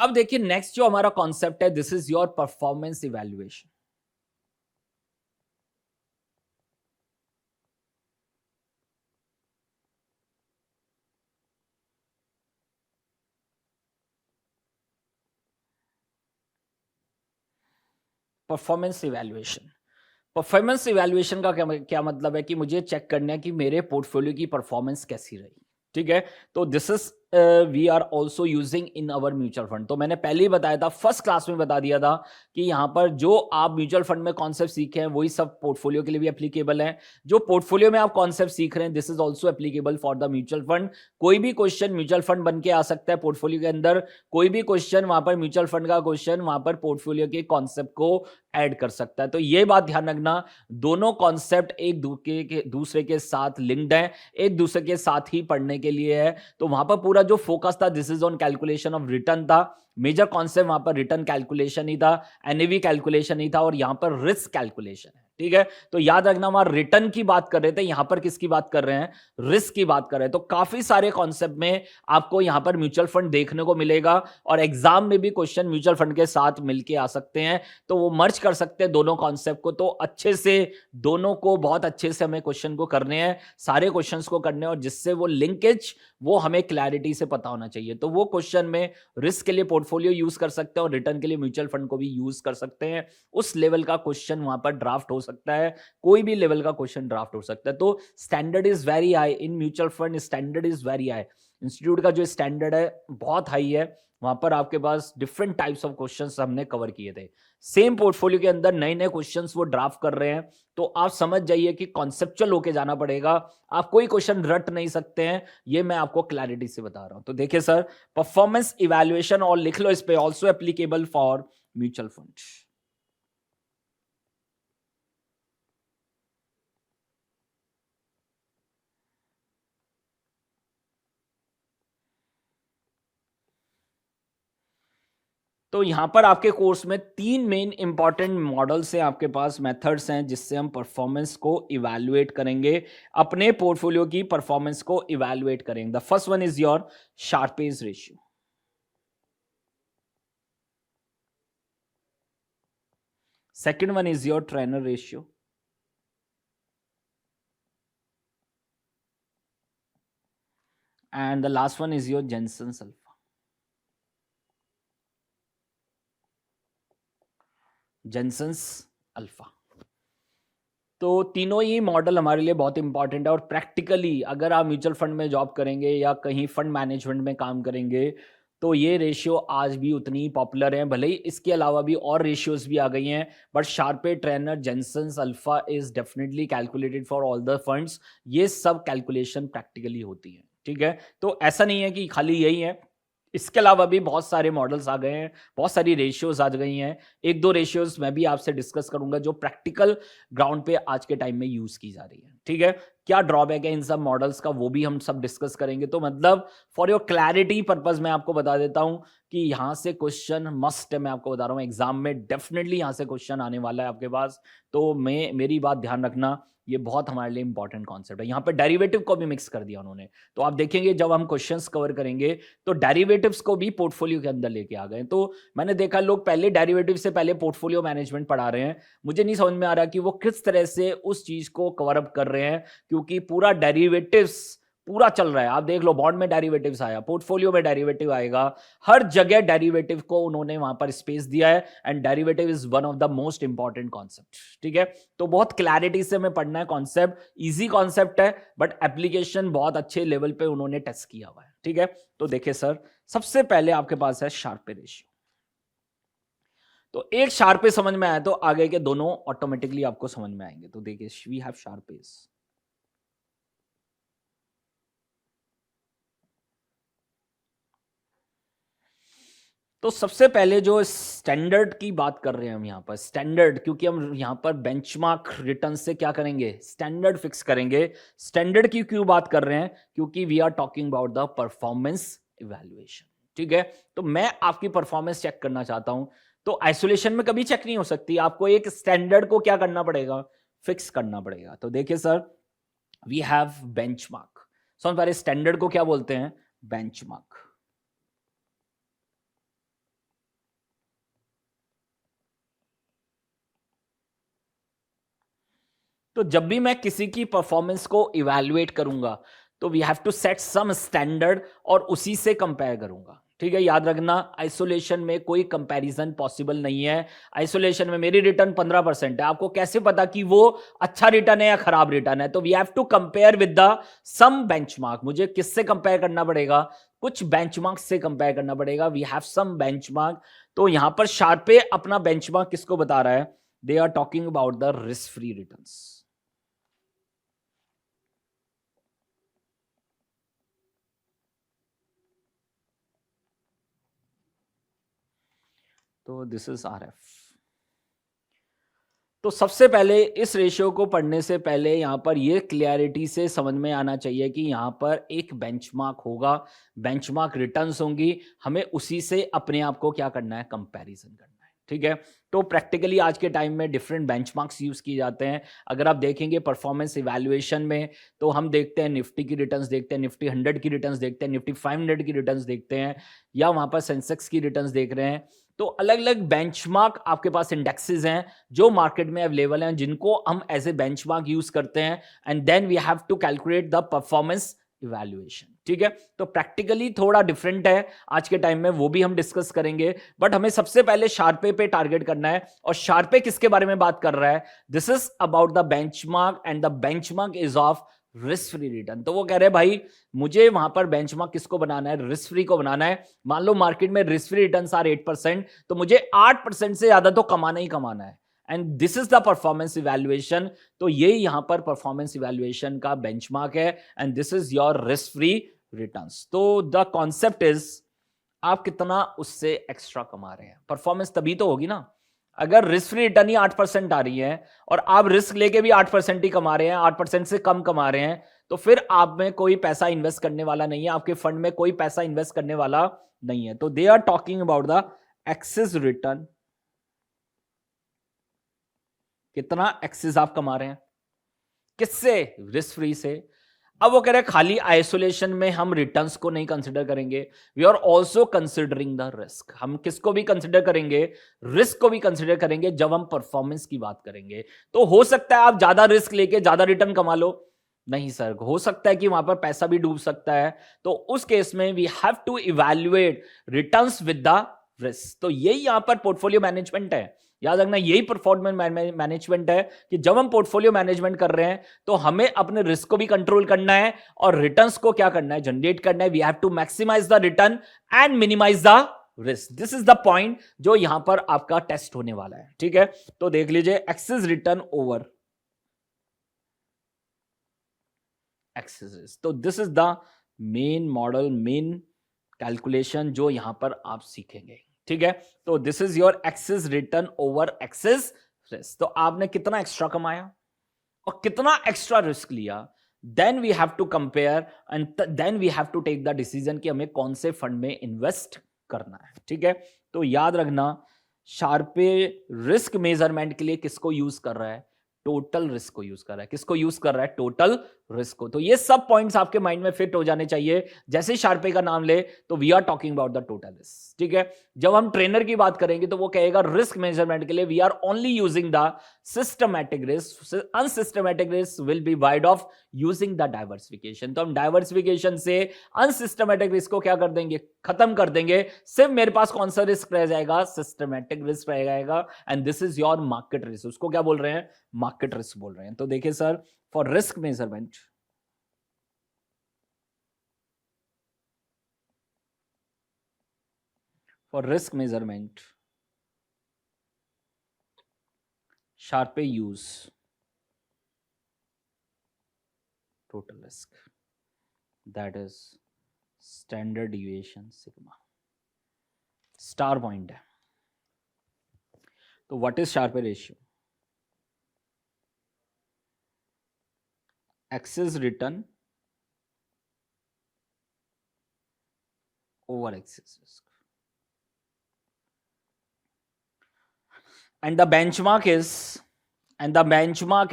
अब देखिए नेक्स्ट जो हमारा कॉन्सेप्ट है, this is your performance evaluation. Performance evaluation, performance evaluation का क्या क्या मतलब है कि मुझे चेक करना है कि मेरे पोर्टफोलियो की परफॉर्मेंस कैसी रही। ठीक है, तो this is we are also using in our mutual fund. तो मैंने पहले ही बताया था, फर्स्ट क्लास में बता दिया था कि यहाँ पर जो आप म्यूचुअल फंड में कॉन्सेप्ट सीखे हैं वही सब पोर्टफोलियो के लिए भी एप्लीकेबल है। जो पोर्टफोलियो में आप कॉन्सेप्ट सीख रहे हैं, this is also applicable for the mutual fund. कोई भी क्वेश्चन म्यूचुअल फंड बन के आ सकता है पोर्टफोलियो के अंदर, कोई भी क्वेश्चन वहां पर म्यूचुअल फंड का क्वेश्चन वहां पर पोर्टफोलियो के कॉन्सेप्ट को ऐड कर सकता है। तो ये बात ध्यान रखना, दोनों कॉन्सेप्ट एक दूसरे के साथ लिंक्ड है, एक दूसरे के साथ ही पढ़ने के लिए है। तो वहां पर पूरा जो फोकस था, this is on calculation of return था। मेजर कॉन्सेप्ट वहां पर रिटर्न कैलकुलेशन ही था, एनएवी कैलकुलेशन ही था, और यहां पर रिस्क कैलकुलेशन है। ठीक है, तो याद रखना, वहां रिटर्न की बात कर रहे थे, यहां पर किसकी बात कर रहे हैं, रिस्क की बात कर रहे हैं। तो काफी सारे कॉन्सेप्ट में आपको यहां पर म्यूचुअल फंड देखने को मिलेगा, और एग्जाम में भी क्वेश्चन म्यूचुअल फंड के साथ मिलके आ सकते हैं। तो वो मर्ज कर सकते हैं दोनों कॉन्सेप्ट को। तो अच्छे से दोनों को, बहुत अच्छे से हमें क्वेश्चन को करने हैं, सारे क्वेश्चंस को करने हैं, और जिससे वो लिंकेज वो हमें क्लैरिटी से पता होना चाहिए। तो वो क्वेश्चन में रिस्क के लिए पोर्टफोलियो यूज कर सकते हैं, और रिटर्न के लिए म्यूचुअल फंड को भी यूज कर सकते हैं। उस लेवल का क्वेश्चन वहां पर ड्राफ्ट हो सकता है, कोई भी लेवल का क्वेश्चन ड्राफ्ट हो सकता है। तो standard is very high in mutual fund, standard is very high. Institute का जो स्टैंडर्ड है बहुत हाई है। वहां पर आपके पास डिफरेंट टाइप्स ऑफ क्वेश्चंस हमने कवर किए थे। सेम पोर्टफोलियो के अंदर नए नए क्वेश्चंस वो ड्राफ्ट कर रहे हैं। तो आप समझ जाइए कि कॉन्सेप्चुअल होके जाना पड़ेगा, आप कोई क्वेश्चन रट नहीं सकते हैं। ये मैं आपको क्लैरिटी से बता रहा हूं। तो देखिए सर, परफॉर्मेंस इवैल्यूएशन, और लिख लो इस पे, also applicable for mutual fund. तो यहां पर आपके कोर्स में तीन मेन इंपॉर्टेंट मॉडल्स हैं, आपके पास मेथड्स हैं जिससे हम परफॉर्मेंस को इवैल्यूएट करेंगे, अपने पोर्टफोलियो की परफॉर्मेंस को इवैल्यूएट करेंगे। The first one is your Sharpe's ratio, second one is your Treynor ratio, and the last one is your Jensen alpha. Jensen's alpha. तो तीनों ही मॉडल हमारे लिए बहुत इंपॉर्टेंट है, और प्रैक्टिकली अगर आप म्यूचुअल फंड में जॉब करेंगे या कहीं फंड मैनेजमेंट में काम करेंगे, तो ये रेशियो आज भी उतनी ही पॉपुलर है। भले ही इसके अलावा भी और रेशियोज भी आ गई हैं, but Sharpe, trainer, Jensen's alpha is definitely calculated for all the funds. ये सब कैलकुलेशन प्रैक्टिकली होती है। ठीक है, तो ऐसा नहीं है कि खाली यही है, इसके अलावा भी बहुत सारे मॉडल्स आ गए हैं, बहुत सारी रेशियोज आ गई हैं। एक दो रेशियोज मैं भी आपसे डिस्कस करूंगा जो प्रैक्टिकल ग्राउंड पे आज के टाइम में यूज की जा रही है। ठीक है, क्या ड्रॉबैक है इन सब मॉडल्स का, वो भी हम सब डिस्कस करेंगे। तो मतलब फॉर योर क्लैरिटी पर्पज मैं आपको बता देता हूं कि यहां से क्वेश्चन मस्ट है, मैं आपको बता रहा हूं, एग्जाम में डेफिनेटली यहां से क्वेश्चन आने वाला है आपके पास। तो मेरी बात ध्यान रखना, ये बहुत हमारे लिए इंपॉर्टेंट कॉन्सेप्ट है। यहाँ पे डेरिवेटिव को भी मिक्स कर दिया उन्होंने। तो आप देखेंगे जब हम क्वेश्चंस कवर करेंगे, तो डेरिवेटिव्स को भी पोर्टफोलियो के अंदर लेके आ गए। तो मैंने देखा लोग पहले डेरिवेटिव से पहले पोर्टफोलियो मैनेजमेंट पढ़ा रहे हैं। मुझे नहीं समझ में आ रहा कि वो किस तरह से उस चीज को कवर अप कर रहे हैं, क्योंकि पूरा डेरिवेटिव्स पूरा चल रहा है। आप देख लो, बॉन्ड में डेरिवेटिव्स आया, पोर्टफोलियो में डेरिवेटिव आएगा, हर जगह डेरिवेटिव को उन्होंने वहां पर स्पेस दिया है। And derivative is one of the most important concept. ठीक है, तो बहुत क्लैरिटी से हमें पढ़ना है कॉन्सेप्ट। इजी कॉन्सेप्ट है, बट एप्लीकेशन बहुत अच्छे लेवल पे उन्होंने टेस्ट किया हुआ है। ठीक है, तो देखिए सर, सबसे पहले आपके पास है शार्पे रेशियो। तो एक शार्पे समझ में आया तो आगे के दोनों ऑटोमेटिकली आपको समझ में आएंगे। तो देखिए, वी हैव शार्पेज। तो सबसे पहले जो स्टैंडर्ड की बात कर रहे हैं हम यहाँ पर, स्टैंडर्ड, क्योंकि हम यहाँ पर बेंचमार्क रिटर्न से क्या करेंगे, स्टैंडर्ड फिक्स करेंगे। स्टैंडर्ड की क्यों बात कर रहे हैं, क्योंकि we are talking about the performance evaluation. ठीक है, तो मैं आपकी परफॉर्मेंस चेक करना चाहता हूं, तो आइसोलेशन में कभी चेक नहीं हो सकती, आपको एक स्टैंडर्ड को क्या करना पड़ेगा, फिक्स करना पड़ेगा। तो देखिए सर, वी हैव बेंचमार्क। सो हमारे स्टैंडर्ड को क्या बोलते हैं, बेंचमार्क। तो जब भी मैं किसी की परफॉर्मेंस को इवैल्यूएट करूंगा तो we have to set some standard और उसी से कंपेयर करूंगा। ठीक है, याद रखना आइसोलेशन में कोई कंपैरिजन पॉसिबल नहीं है। आइसोलेशन में मेरी रिटर्न 15% है, आपको कैसे पता कि वो अच्छा रिटर्न है या खराब रिटर्न है? तो we have to compare with the some benchmark. मुझे किससे कंपेयर करना पड़ेगा? कुछ बेंचमार्क से कंपेयर करना पड़ेगा। We have some benchmark. तो यहां पर शार्पे अपना बेंचमार्क किसको बता रहा है? They are talking about the risk free returns. तो दिस इज आरएफ। तो सबसे पहले इस रेशियो को पढ़ने से पहले यहां पर ये क्लियरिटी से समझ में आना चाहिए कि यहां पर एक बेंचमार्क होगा, बेंचमार्क रिटर्न्स होंगी, हमें उसी से अपने आप को क्या करना है? कंपैरिजन करना है। ठीक है, तो प्रैक्टिकली आज के टाइम में डिफरेंट बेंचमार्क्स यूज किए जाते हैं। अगर आप देखेंगे परफॉर्मेंस इवैल्यूएशन में तो हम देखते हैं निफ्टी की रिटर्न्स देखते हैं, निफ्टी 100 की रिटर्न्स देखते हैं, निफ्टी 500 की रिटर्न्स देखते हैं, या वहां पर सेंसेक्स की रिटर्न्स देख रहे हैं। तो अलग अलग बेंचमार्क आपके पास इंडेक्सेस हैं जो मार्केट में अवेलेबल हैं, जिनको हम एज ए बेंचमार्क यूज करते हैं, and then we have to calculate the performance evaluation. ठीक है, तो प्रैक्टिकली थोड़ा डिफरेंट है आज के टाइम में, वो भी हम डिस्कस करेंगे, बट हमें सबसे पहले शार्पे पे टारगेट करना है। और शार्पे किसके बारे में बात कर रहा है? This is about the benchmark and the benchmark is of risk free return. तो वो कह रहे हैं भाई मुझे वहां पर बेंचमार्क किसको बनाना है? रिस्क फ्री को बनाना है। मान लो मार्केट में रिस्क फ्री रिटर्न्स आर 8%, तो मुझे 8% से ज्यादा तो कमाना ही कमाना है, and this is the performance evaluation. तो ये यहां पर परफॉर्मेंस इवैल्यूएशन का बेंचमार्क है, and this is your risk free returns. तो द कॉन्सेप्ट इज आप कितना उससे एक्स्ट्रा कमा रहे हैं। परफॉर्मेंस तभी तो होगी ना, अगर रिस्क फ्री रिटर्न ही 8% आ रही है और आप रिस्क लेके भी 8% ही कमा रहे हैं, 8% से कम कमा रहे हैं, तो फिर आप में कोई पैसा इन्वेस्ट करने वाला नहीं है, आपके फंड में कोई पैसा इन्वेस्ट करने वाला नहीं है। तो they are talking about the excess return. कितना एक्सेस आप कमा रहे हैं? किससे? रिस्क फ्री से। अब वो कह रहे हैं खाली आइसोलेशन में हम रिटर्न्स को नहीं कंसिडर करेंगे, we are also considering the risk. हम किसको भी कंसिडर करेंगे? रिस्क को भी कंसिडर करेंगे जब हम परफॉर्मेंस की बात करेंगे। तो हो सकता है आप ज्यादा रिस्क लेके ज्यादा रिटर्न कमा लो, नहीं सर, हो सकता है कि वहां पर पैसा भी डूब सकता है। तो उस केस में we have to evaluate returns with the risk. तो यही यहां पर पोर्टफोलियो मैनेजमेंट है। याद रखना यही परफॉर्मेंस मैनेजमेंट है कि जब हम पोर्टफोलियो मैनेजमेंट कर रहे हैं तो हमें अपने रिस्क को भी कंट्रोल करना है और रिटर्न्स को क्या करना है? जनरेट करना है। We have to maximize the return and minimize the risk. This is the point जो यहां पर आपका टेस्ट होने वाला है। ठीक है, तो देख लीजिए एक्सेस रिटर्न ओवर एक्सेस। तो this is the main model, main calculation जो यहां पर आप सीखेंगे। ठीक है, तो this is your excess return over excess risk. तो आपने कितना एक्स्ट्रा कमाया और कितना एक्स्ट्रा रिस्क लिया, then we have to compare and then we have to take the decision कि हमें कौन से फंड में इन्वेस्ट करना है। ठीक है, तो याद रखना शार्पे रिस्क मेजरमेंट के लिए किसको यूज कर रहा है? टोटल रिस्क को यूज कर रहा है। किसको यूज कर रहा है? टोटल रिस्क को। तो ये सब पॉइंट्स आपके माइंड में फिट हो जाने चाहिए। जैसे शार्पे का नाम ले तो we are talking about the total risk. ठीक है, जब हम ट्रेनर की बात करेंगे तो वो कहेगा रिस्क मेजरमेंट के लिए we are only using the systematic risk, unsystematic risk will be wiped off using the diversification. तो हम डाइवर्सिफिकेशन से अनसिस्टमैटिक रिस्क को क्या कर देंगे? खत्म कर देंगे। सिर्फ मेरे पास कौन सा रिस्क रह जाएगा? सिस्टमैटिक रिस्क रह जाएगा, and this is your market risk. उसको क्या बोल रहे हैं? मार्केट रिस्क बोल रहे हैं। तो देखिए sir, for risk measurement Sharpe use total risk, that is standard deviation sigma, star point है। तो what is Sharpe ratio? Excess return over excess risk, and the benchmark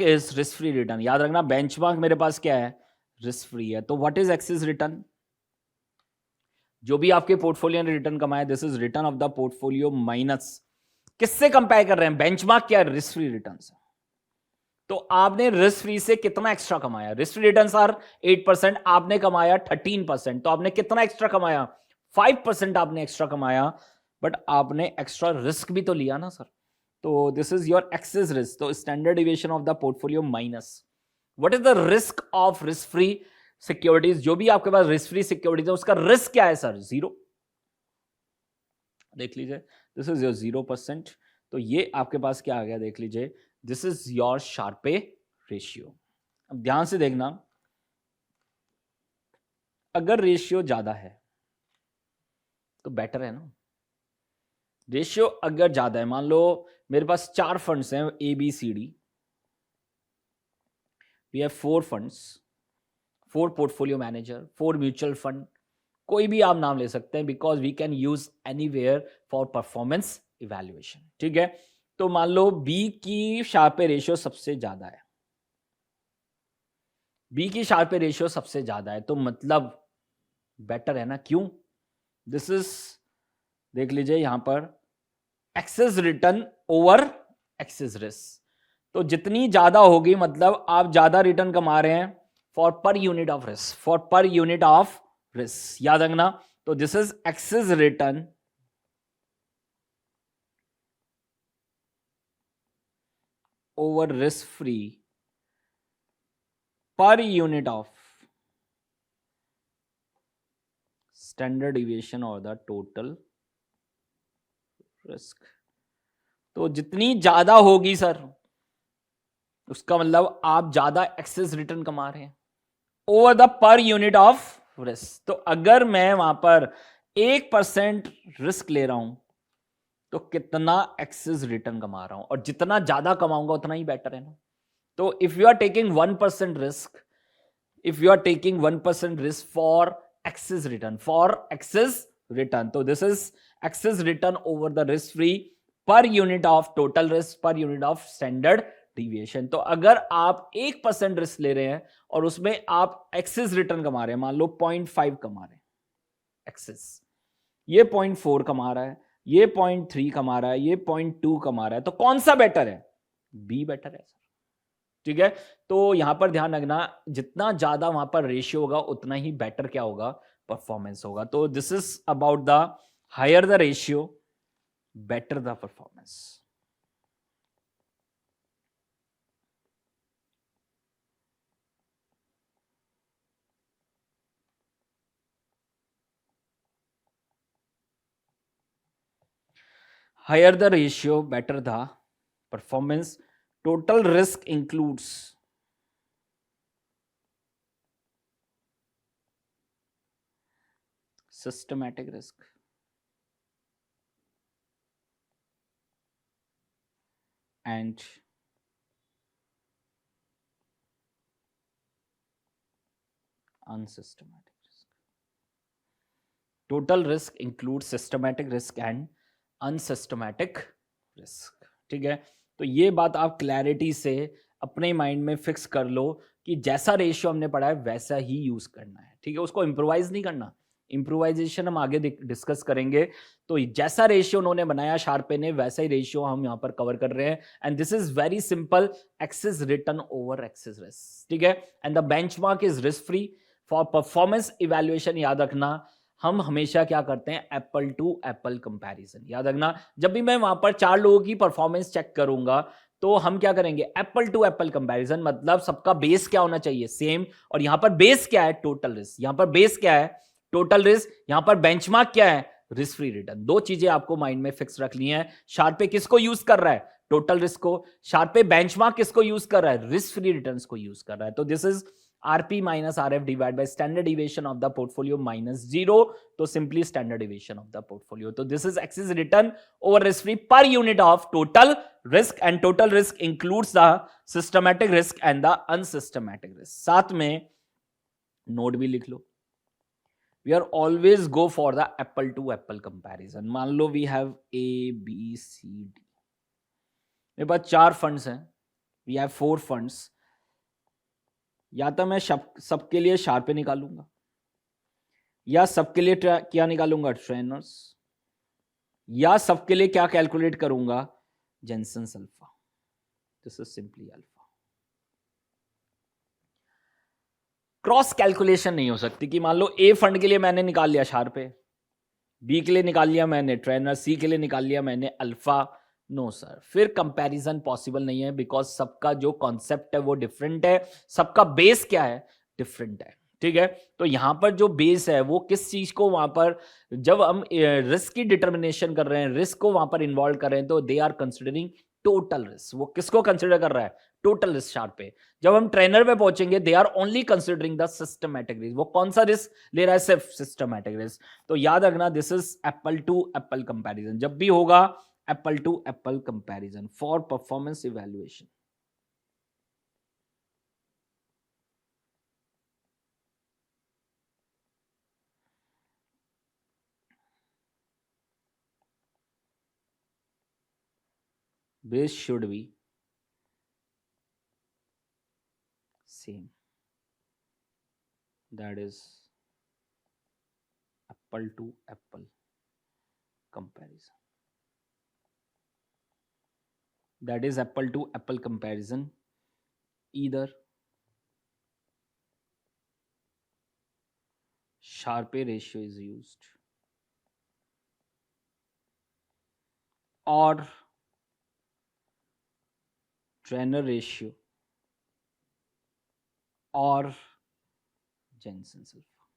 is risk free return. याद रखना benchmark मेरे पास क्या है? Risk free है। तो what is excess return? जो भी आपके पोर्टफोलियो ने रिटर्न कमाया, this is return of the portfolio minus किससे कंपेयर कर रहे हैं? बेंचमार्क क्या है? रिस्क फ्री रिटर्न से। तो आपने रिस्क फ्री से कितना एक्स्ट्रा कमाया? रिस्क फ्री रिटर्न्स आर 8%, आपने कमाया 13%, तो आपने कितना एक्स्ट्रा कमाया? 5% आपने एक्स्ट्रा कमाया, बट आपने एक्स्ट्रा रिस्क भी तो लिया ना सर। तो this is your excess risk. तो standard deviation of the portfolio minus what is the risk of risk free securities. जो भी आपके पास रिस्क फ्री सिक्योरिटीज है उसका रिस्क क्या है सर? 0। देख लीजिए, दिस इज योर 0%। तो ये आपके पास क्या आ गया, देख लीजिए, this is your Sharpe ratio. अब ध्यान से देखना, अगर रेशियो ज्यादा है तो बेटर है ना। रेशियो अगर ज्यादा है, मान लो मेरे पास 4 फंड्स हैं ABCD, we have 4 funds, 4 portfolio manager, 4 mutual fund, कोई भी आप नाम ले सकते हैं, because we can use anywhere for performance evaluation. ठीक है, तो मान लो बी की शार्पे रेशियो सबसे ज्यादा है, बी की शार्पे रेशियो सबसे ज्यादा है, तो मतलब बेटर है ना। क्यों? दिस इज, देख लीजिए यहां पर, excess return over excess risk. तो जितनी ज्यादा होगी मतलब आप ज्यादा रिटर्न कमा रहे हैं for per unit of risk, for per unit of risk, याद रखना। तो this is excess return over risk free per unit of standard deviation और द टोटल रिस्क। तो जितनी ज्यादा होगी सर, उसका मतलब आप ज्यादा एक्सेस रिटर्न कमा रहे हैं ओवर द पर यूनिट ऑफ रिस्क। तो अगर मैं वहां पर 1% रिस्क ले रहा हूं तो कितना एक्सेस रिटर्न कमा रहा हूं, और जितना ज्यादा कमाऊंगा उतना ही बेटर है ना। तो if you are taking 1% risk, if you are taking 1% risk for excess return, so this is excess return over the risk free per unit of total risk per unit of standard deviation। तो अगर आप 1% risk ले रहे हैं और उसमें आप access return कमा रहे हैं, मान लो 0.5 कमा रहे हैं एक्सेस, ये 0.4 कमा रहा है, ये 0.3 कमा रहा है, ये 0.2 कमा रहा है, तो कौन सा बेटर है? बी बेटर है। ठीक है, तो यहां पर ध्यान रखना, जितना ज्यादा वहां पर रेशियो होगा उतना ही बेटर क्या होगा? परफॉर्मेंस होगा। तो this is about the higher the ratio better the performance. Higher the ratio better the performance. Total risk includes systematic risk and unsystematic risk। total risk includes systematic risk and unsystematic risk। ठीक है, तो ये बात आप clarity से अपने mind में fix कर लो कि जैसा रेशियो हमने पढ़ा है वैसा ही यूज करना है। ठीक है, उसको इम्प्रोवाइज नहीं करना, इम्प्रोवाइजेशन हम आगे डिस्कस करेंगे। तो जैसा रेशियो उन्होंने बनाया शार्पे ने, वैसा ही रेशियो हम यहाँ पर कवर कर रहे हैं। And this is very simple, excess return over excess risk. ठीक है, and the benchmark is risk free for performance evaluation. याद रखना, हम हमेशा क्या करते हैं? Apple to apple comparison. याद रखना, जब भी मैं वहां पर 4 लोगों की परफॉर्मेंस चेक करूंगा तो हम क्या करेंगे? एप्पल टू एप्पल कंपैरिजन, मतलब सबका बेस क्या होना चाहिए? सेम। और यहां पर बेस क्या है? Total risk. यहां पर बेस क्या है? Total risk. यहां पर बेंचमार्क क्या है? Risk free return. 2 चीजें आपको माइंड में फिक्स रखनी है। शार्पे किसको यूज कर रहा है? टोटल रिस्क को। शार्पे बेंचमार्क किसको यूज कर रहा है? रिस्क फ्री रिटर्न्स को यूज कर रहा है। तो this is RP minus RF divided by standard deviation of the portfolio minus 0, तो simply standard deviation of the portfolio। तो this is excess return over risk free per unit of total risk, and total risk includes the systematic risk and the unsystematic risk। साथ में note भी लिख लो, we are always go for the apple to apple comparison। मान लो we have A B C D, मेरे पास 4 funds हैं, we have 4 funds. या तो मैं सबके लिए शार्पे निकालूंगा, या सबके लिए क्या निकालूंगा? ट्रेनर्स, या सबके लिए क्या कैलकुलेट करूंगा? Jensen alpha. This is simply alpha. Cross calculation नहीं हो सकती कि मान लो ए फंड के लिए मैंने निकाल लिया शार्प, बी के लिए निकाल लिया मैंने ट्रेनर, सी के लिए निकाल लिया मैंने अल्फा। नो सर, फिर कंपैरिजन पॉसिबल नहीं है, बिकॉज सबका जो कॉन्सेप्ट है वो डिफरेंट है, सबका बेस क्या है, डिफरेंट है। ठीक है, तो यहां पर जो बेस है वो किस चीज को वहां पर, जब हम रिस्क की डिटर्मिनेशन कर रहे हैं, रिस्क को वहां पर इन्वॉल्व कर रहे हैं, तो they are considering total risk. वो किसको कंसिडर कर रहा है, टोटल रिस्क शार्प पे। जब हम ट्रेनर पे पहुंचेंगे, they are only considering the systematic risk. वो कौन सा रिस्क ले रहा है, सिर्फ सिस्टमैटिक रिस्क। तो याद रखना, this is apple to apple comparison. जब भी होगा apple to apple comparison for performance evaluation. base should be same, that is apple to apple comparison, that is apple to apple comparison, either Sharpe ratio is used or Trainer ratio or Jensen's alpha।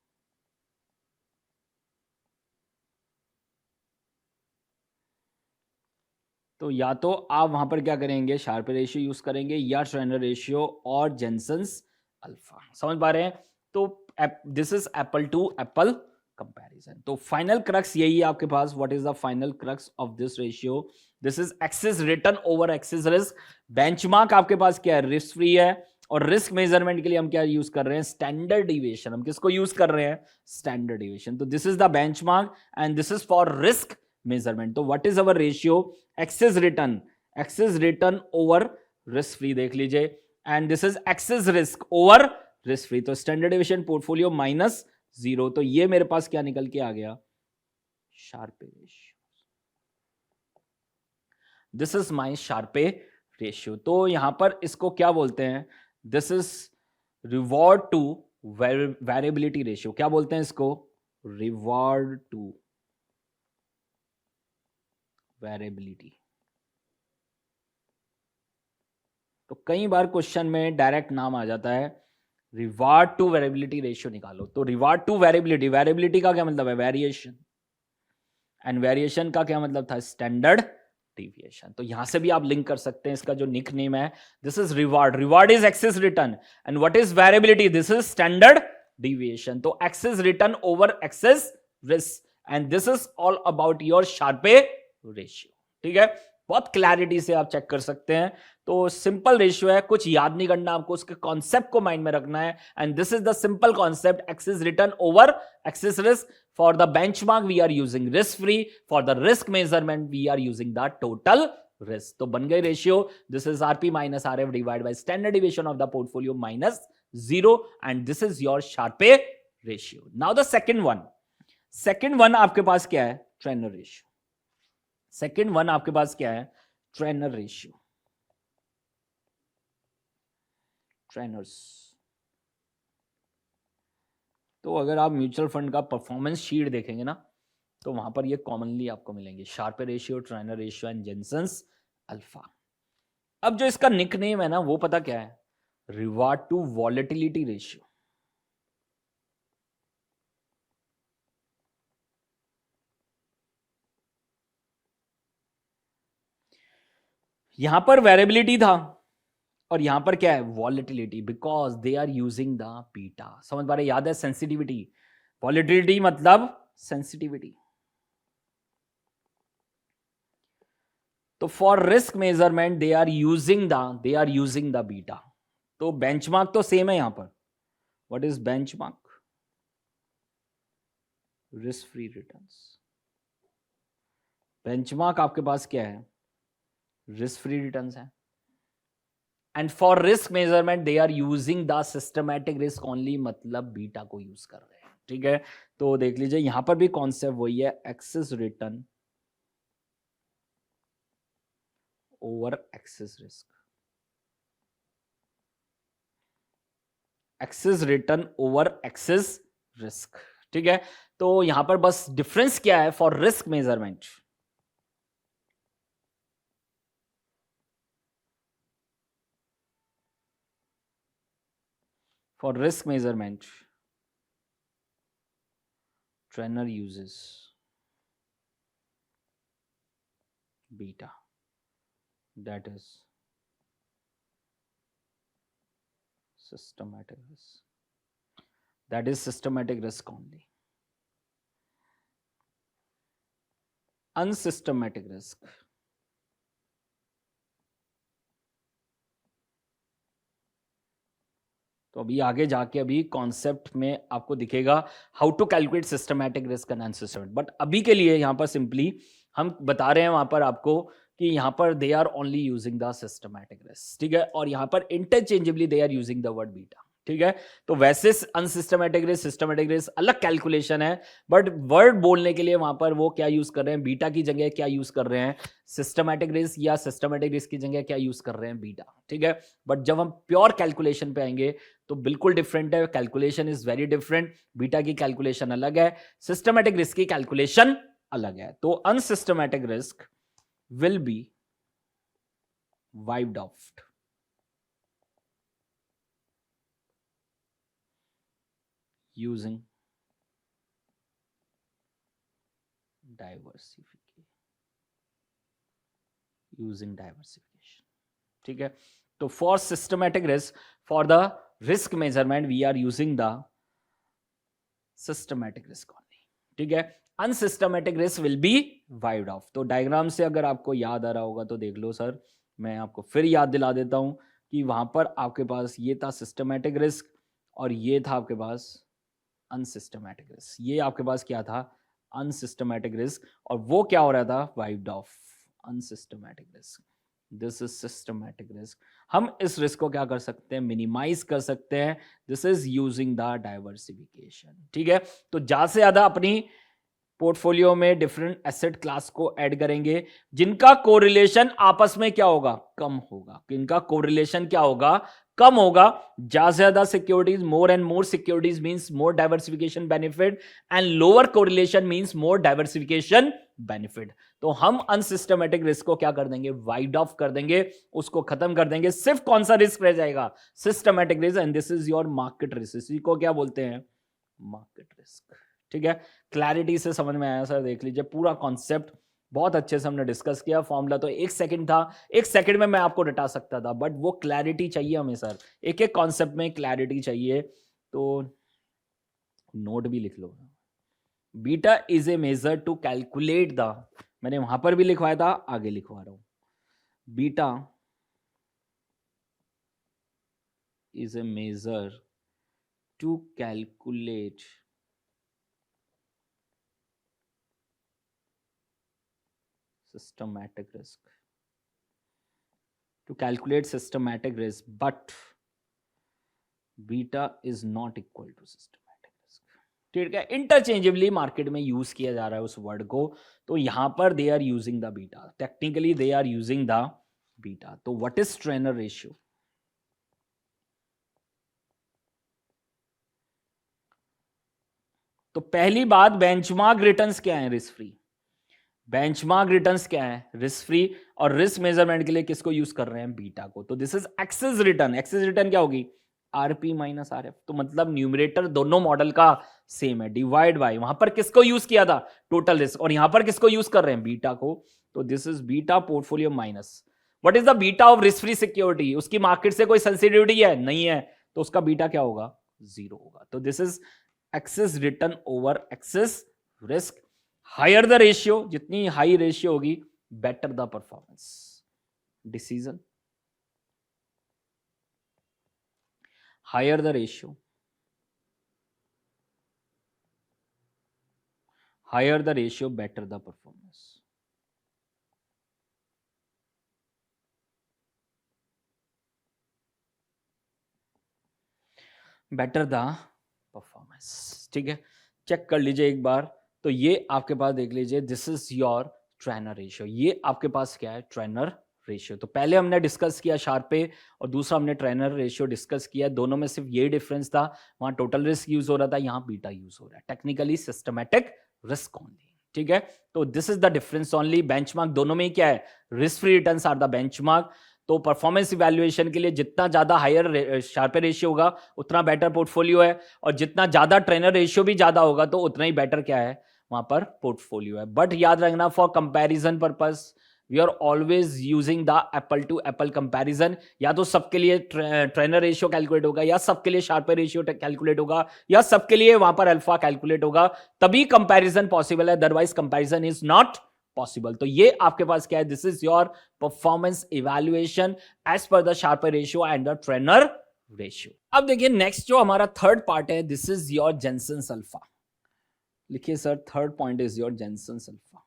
तो या तो आप वहां पर क्या करेंगे, Sharpe ratio use करेंगे, या ट्रेनर रेशियो और जेनसन्स अल्फा। समझ पा रहे हैं? तो this is apple to apple comparison. तो फाइनल क्रक्स यही है आपके पास। What is the final crux of this ratio? This is excess return over excess risk. Benchmark आपके पास क्या है, रिस्क फ्री है। और रिस्क मेजरमेंट के लिए हम क्या यूज कर रहे हैं, स्टैंडर्ड डिविएशन। हम किसको यूज कर रहे हैं, स्टैंडर्ड डिविएशन। तो this is the benchmark and this is for risk measurement. तो what is our ratio, excess return over risk free, देख लीजिए। And this is excess risk over risk free. तो स्टैंडर्ड डिविएशन पोर्टफोलियो माइनस 0। तो ये मेरे पास क्या निकल के आ गया, Sharpe ratio. This is my Sharpe ratio. तो यहां पर इसको क्या बोलते हैं, this is reward to variability ratio. क्या बोलते हैं इसको, रिवॉर्ड टू वेरिएबिलिटी। तो कई बार क्वेश्चन में डायरेक्ट नाम आ जाता है, रिवार्ड टू वेरिएबिलिटी रेशियो निकालो। तो रिवार्ड टू वेरिएबिलिटी, वेरिएबिलिटी का क्या मतलब है, वेरिएशन। एंड वेरिएशन का क्या मतलब था, स्टैंडर्ड डिविएशन। तो यहां से भी आप लिंक कर सकते हैं, इसका जो निक नेम है, this is reward. Reward is excess return and what is variability, this is standard deviation. तो excess return over excess risk and this is all about your Sharpe ratio. ठीक है, बहुत क्लैरिटी से आप check कर सकते हैं। तो सिंपल रेशियो है, कुछ याद नहीं करना आपको, उसके कॉन्सेप्ट को माइंड में रखना है। And this is the simple concept, axis return over excess risk. For the benchmark, we are using risk free. For the risk measurement, we are using the total risk. तो बन गई ratio, this is RP minus RF divided by standard deviation of the portfolio minus 0, and this is your Sharpe ratio. Now the second one आपके पास क्या है, trainer ratio. Second one आपके पास क्या है, ट्रेनर रेशियो, ट्रेनर्स। तो अगर आप म्यूचुअल फंड का परफॉर्मेंस शीट देखेंगे ना, तो वहां पर ये कॉमनली आपको मिलेंगे, Sharpe ratio, trainer ratio and Jensen's alpha. अब जो इसका निक नेम है ना, वो पता क्या है, रिवार्ड टू वॉलेटिलिटी रेशियो। यहां पर वेरिएबिलिटी था और यहां पर क्या है, volatility, because they are using the beta. समझ पा रहे, याद है सेंसिटिविटी, वॉलेटिलिटी मतलब सेंसिटिविटी। तो for risk measurement they are using the beta. तो बेंचमार्क तो सेम है यहां पर। What is benchmark, risk free returns. Benchmark आपके पास क्या है, रिस्क फ्री रिटर्न्स है। And for risk measurement they are using the systematic risk only, मतलब बीटा को यूज कर रहे हैं। ठीक है, तो देख लीजिए यहां पर भी कॉन्सेप्ट वही है, excess return over excess risk. Excess return over excess risk. ठीक है, तो यहां पर बस डिफरेंस क्या है for risk measurement, for risk measurement trainer uses beta, that is systematic risk, that is systematic risk only. Unsystematic risk, तो अभी आगे जाके अभी कॉन्सेप्ट में आपको दिखेगा how to calculate systematic risk and unsystematic, but अभी के लिए यहां पर सिंपली हम बता रहे हैं वहां पर आपको कि यहां पर they are only using the systematic risk. ठीक है, और यहां पर interchangeably they are using the word beta. ठीक है, तो वैसे अनसिस्टमैटिक रिस्क सिस्टमैटिक रिस्क अलग कैलकुलेशन है, बट वर्ड बोलने के लिए वहां पर वो क्या यूज कर रहे हैं, बीटा की जगह क्या यूज कर रहे हैं, सिस्टमैटिक रिस्क, या सिस्टमैटिक रिस्क की जगह क्या यूज कर रहे हैं, बीटा। ठीक है, बट जब हम प्योर कैलकुलेशन पे आएंगे तो बिल्कुल डिफरेंट है, calculation is very different. Beta की कैलकुलेशन अलग है, सिस्टमैटिक रिस्क की कैलकुलेशन अलग है। तो unsystematic risk will be wiped off using diversification। ठीक है, तो for systematic risk, for the risk measurement we are using the systematic risk only. ठीक है, unsystematic risk will be wiped off. तो डायग्राम से अगर आपको याद आ रहा होगा तो देख लो सर, मैं आपको फिर याद दिला देता हूं कि वहां पर आपके पास ये था सिस्टमैटिक रिस्क और ये था आपके पास अनसिस्टमैटिक रिस्क। ये आपके पास क्या था, अनसिस्टमैटिक रिस्क, और वो क्या हो रहा था, wiped off. Unsystematic risk, this is systematic risk. हम इस रिस्क को क्या कर सकते हैं, मिनिमाइज कर सकते हैं, this is using the diversification. ठीक है, तो ज्यादा से ज्यादा अपनी पोर्टफोलियो में डिफरेंट एसेट क्लास को ऐड करेंगे जिनका कोरिलेशन आपस में क्या होगा, कम होगा। इनका कोरिलेशन क्या होगा, कम होगा। ज्यादा से ज्यादा securities, more and more securities means more diversification benefit, and lower correlation means more diversification benefit. तो हम अनसिस्टमैटिक रिस्क को क्या कर देंगे, वाइड ऑफ कर देंगे, उसको खत्म कर देंगे। सिर्फ कौन सा रिस्क रह जाएगा, systematic risk, and this is your market risk. इसी को क्या बोलते हैं, मार्केट रिस्क। ठीक है, क्लैरिटी से समझ में आया सर, देख लीजिए पूरा कॉन्सेप्ट बहुत अच्छे से हमने डिस्कस किया। फॉर्मूला तो 1 सेकंड था, 1 सेकंड में मैं आपको रटा सकता था, बट वो क्लैरिटी चाहिए हमें सर, एक एक कॉन्सेप्ट में क्लैरिटी चाहिए। तो नोट भी लिख लो, beta is a measure to calculate the, मैंने वहां पर भी लिखवाया था, आगे लिखवा रहा हूं, beta is a measure to calculate systematic risk, to calculate systematic risk, but beta is not equal to systematic risk। ठीक है, इंटरचेंजेबली मार्केट में यूज किया जा रहा है उस वर्ड को, तो यहां पर they are using the beta, technically they are using the beta. तो व्हाट इज ट्रेनर रेशियो, तो पहली बात बेंचमार्क रिटर्न्स क्या है, रिस्क फ्री। बेंचमार्क रिटर्न्स क्या है, रिस्क फ्री, और रिस्क मेजरमेंट के लिए किसको यूज कर रहे हैं, बीटा को। तो this is excess return. Excess return क्या होगी, आरपी माइनस आरएफ। तो मतलब न्यूमरेटर दोनों मॉडल का सेम है, डिवाइड बाय, वहां पर किसको यूज किया था, टोटल रिस्क, और यहां पर किसको यूज कर रहे हैं, बीटा को। तो this is beta portfolio minus what is the beta of risk free security. उसकी मार्केट से कोई सेंसिटिविटी है, नहीं है, तो उसका बीटा क्या होगा, 0 होगा। तो this is excess return over excess risk. Higher the ratio, जितनी हाई रेशियो होगी better the performance decision. Higher the ratio, higher the ratio better the performance. Better the performance. ठीक है, चेक कर लीजिए एक बार। तो ये आपके पास देख लीजिए, this is your Treynor ratio. ये आपके पास क्या है, ट्रेनर रेशियो। तो पहले हमने डिस्कस किया शार्पे और दूसरा हमने ट्रेनर रेशियो डिस्कस किया। दोनों में सिर्फ ये डिफरेंस था, वहां टोटल रिस्क यूज हो रहा था, यहाँ बीटा यूज हो रहा है, टेक्निकली सिस्टमैटिक रिस्क ओनली। ठीक है, तो this is the difference only. Benchmark दोनों में ही क्या है, risk free returns are the benchmark. तो परफॉर्मेंस इवैल्यूएशन के लिए जितना ज्यादा हायर शार्पे रेशियो होगा उतना बेटर पोर्टफोलियो है, और जितना ज्यादा ट्रेनर रेशियो भी ज्यादा होगा तो उतना ही बेटर क्या है वहां पर पोर्टफोलियो है। बट याद रखना, for comparison purpose we are always using the apple to apple comparison. या तो सबके लिए ट्रेनर रेशियो कैलकुलेट होगा, या सबके लिए शार्पर रेशियो कैलकुलेट होगा, या सबके लिए वहां पर अल्फा कैलकुलेट होगा, तभी कंपैरिजन पॉसिबल है, otherwise comparison is not possible. तो ये आपके पास क्या है, this is your performance evaluation as per the Sharpe ratio and the Treynor ratio. अब देखिए नेक्स्ट जो हमारा थर्ड पार्ट है, this is your Jensen's alpha. लिखिए sir, third point is your Jensen's alpha.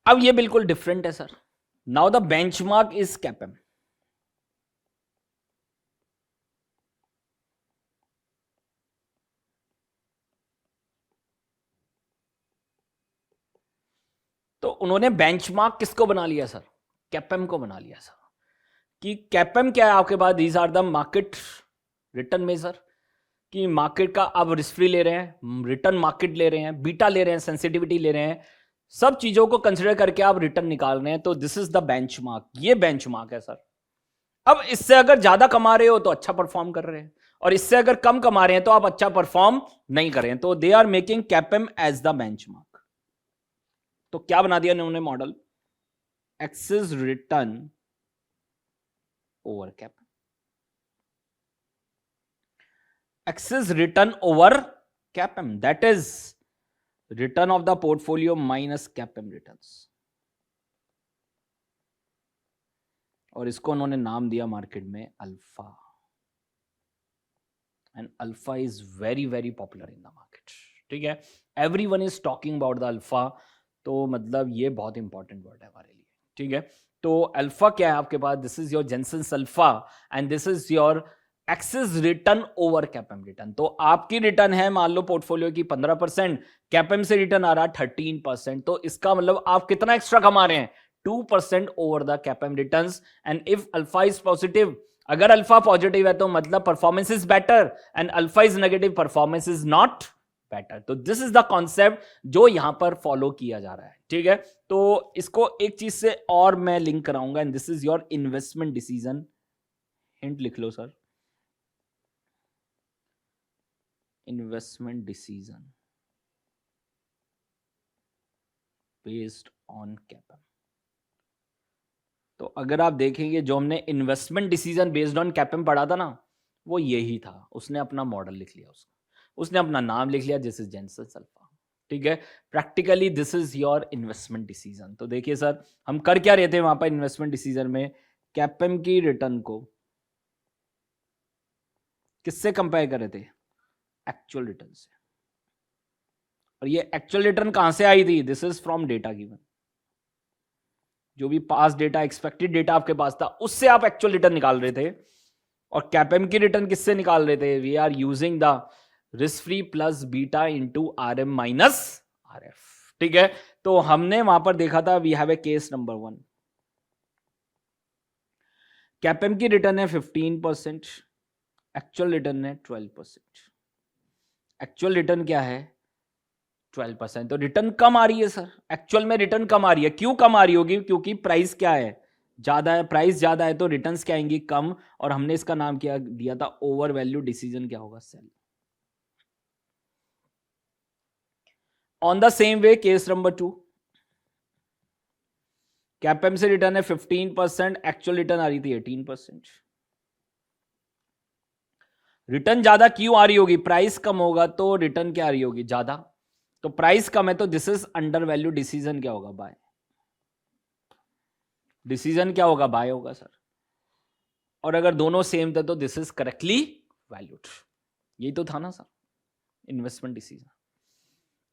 अब ये बिल्कुल डिफरेंट है sir. Now the benchmark is CAPM. तो उन्होंने बेंचमार्क किसको बना लिया सर, कैपएम को बना लिया सर। कि कैपएम क्या है आपके पास, these are the market return measure, कि मार्केट का आप रिस्क फ्री ले रहे हैं, रिटर्न मार्केट ले रहे हैं, बीटा ले रहे हैं, सेंसिटिविटी ले रहे हैं, सब चीजों को कंसिडर करके आप रिटर्न निकाल रहे हैं। तो दिस इज द बेंचमार्क, ये बेंचमार्क है सर। अब इससे अगर ज्यादा कमा रहे हो तो अच्छा परफॉर्म कर रहे हैं, और इससे अगर कम कमा रहे हैं तो आप अच्छा परफॉर्म नहीं कर रहे हैं। तो they are making CAPM as the benchmark. तो क्या बना दिया उन्होंने model, excess return over CAPM, excess return over CAPM, that is return of the portfolio minus CAPM returns. और इसको उन्होंने नाम दिया मार्केट में alpha, and alpha is very very popular in the market. ठीक है, everyone is talking about the alpha. तो मतलब ये बहुत इंपॉर्टेंट वर्ड है हमारे लिए। ठीक है, तो अल्फा क्या है आपके पास, this is your Jensen's alpha and this is your excess return over CAPM return. तो आपकी रिटर्न है मान लो पोर्टफोलियो की 15%, कैपएम से रिटर्न आ रहा है 13%। तो इसका मतलब आप कितना एक्स्ट्रा कमा रहे हैं, 2% over the CAPM returns. And if alpha is positive, अगर अल्फा पॉजिटिव है तो मतलब performance is better, and alpha is negative, performance is not better. तो दिस इज द कॉन्सेप्ट जो यहां पर फॉलो किया जा रहा है। ठीक है, तो इसको एक चीज से और मैं लिंक कराऊंगा, and this is your investment decision. Hint लिख लो sir, investment decision based on CAPM. तो अगर आप देखेंगे जो हमने investment decision based on CAPM पढ़ा था ना, वो यही था। उसने अपना मॉडल लिख लिया, उसने अपना नाम लिख लिया, दिस इज जेनसेंस अल्फा। ठीक है, practically this is your investment decision. तो देखिए सर, हम कर क्या रहे थे वहां पर इन्वेस्टमेंट डिसीजन में, कैपएम की रिटर्न को किससे कंपेयर कर रहे थे, एक्चुअल रिटर्न से। और ये एक्चुअल रिटर्न कहां से आई थी, this is from data given. जो भी पास डेटा, एक्सपेक्टेड डेटा आपके पास था, उससे आप एक्चुअल रिटर्न निकाल रहे थे। और कैपएम की रिटर्न किससे निकाल रहे थे, we are using the risk free plus beta into R M minus R F. ठीक है, तो हमने वहां पर देखा था, we have a case number 1, CAPM की रिटर्न है 15%, एक्चुअल रिटर्न है 12%। एक्चुअल रिटर्न क्या है, 12%। तो रिटर्न कम आ रही है सर, एक्चुअल में रिटर्न कम आ रही है। क्यों कम आ रही होगी, क्योंकि प्राइस क्या है, ज्यादा है। प्राइस ज्यादा है तो रिटर्न्स क्या आएंगी, कम। और हमने इसका नाम क्या दिया था, ओवर वैल्यू डिसीजन क्या होगा, sell. On the same way case number 2, CAPM से रिटर्न है 15%, एक्चुअल रिटर्न आ रही थी 18%। रिटर्न ज्यादा क्यों आ रही होगी, प्राइस कम होगा तो रिटर्न क्या आ रही होगी, ज्यादा। तो प्राइस कम है तो this is under value, decision क्या होगा, बाय। डिसीजन क्या होगा, बाय होगा सर। और अगर दोनों सेम थे तो दिस इज करेक्टली वैल्यूड। यही तो था ना सर इन्वेस्टमेंट डिसीजन।